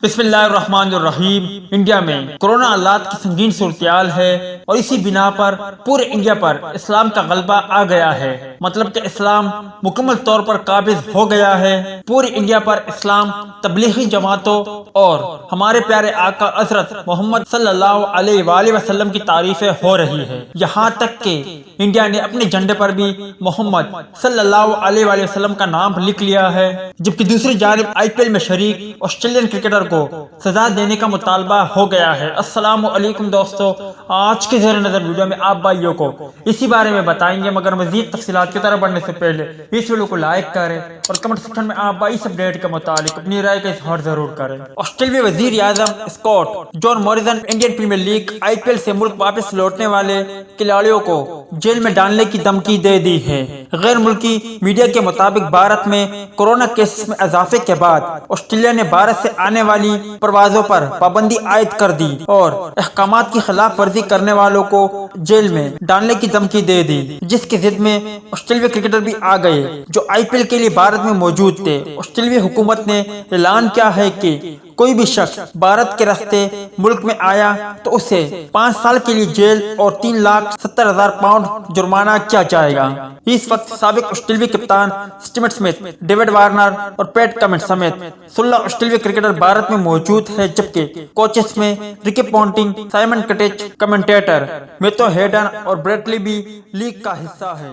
बिस्मिल्लाहिर्रहमानिर्रहीम। इंडिया में कोरोना हालात की संगीन सूरत है और इसी बिना पर पूरे इंडिया पर इस्लाम का गलबा आ गया है। मतलब कि इस्लाम मुकम्मल तौर पर काबिज हो गया है। पूरे इंडिया पर इस्लाम तबलीगी जमातों और हमारे प्यारे आका हज़रत मोहम्मद सल्लल्लाहु अलैहि वसल्लम की तारीफें हो रही है। यहाँ तक कि इंडिया ने अपने झंडे पर भी मोहम्मद सल्लल्लाहु अलैहि वसल्लम का नाम लिख लिया है। जबकि दूसरी जानिब IPL में शरीक ऑस्ट्रेलियन क्रिकेटर को सजा देने का मुतालबा हो गया है। अस्सलामु अलैकुम दोस्तों, आज के ज़ेर नज़र वीडियो में आप भाइयों को इसी बारे में बताएंगे, मगर मज़ीद तफसीलात की तरफ बढ़ने से पहले इस वीडियो को लाइक करें और कमेंट सेक्शन में आप भाई इस अपडेट के मुतालिक अपनी राय का इजहार जरूर करें। ऑस्ट्रेलिया वजीर आज़म Scott John Morrison Indian Premier League IPL से मुल्क वापस लौटने वाले खिलाड़ियों को जेल में डालने की धमकी दे दी है। गैर मुल्की मीडिया के मुताबिक भारत में कोरोना केसेस में इजाफे के बाद ऑस्ट्रेलिया ने भारत से आने वाली परवाजों पर पाबंदी आयद कर दी और अहकामात की खिलाफ वर्जी करने वालों को जेल में डालने की धमकी दे दी, जिसके जिद में ऑस्ट्रेलिया क्रिकेटर भी आ गए जो IPL के लिए भारत में मौजूद थे। ऑस्ट्रेलिया हुकूमत ने ऐलान किया है कि कोई भी शख्स भारत के रास्ते मुल्क में आया तो उसे 5 साल के लिए जेल और 3,70,000 पाउंड जुर्माना किया जाएगा। इस वक्त साबिक ऑस्ट्रेलिया कप्तान स्टीव स्मिथ, डेविड वार्नर और पैट कमिंस समेत 16 ऑस्ट्रेलिया क्रिकेटर भारत में मौजूद है, जबकि कोचेस में Ricky Ponting, Simon cottage, commentator Matthew Hayden और ब्रेटली भी लीग का हिस्सा है।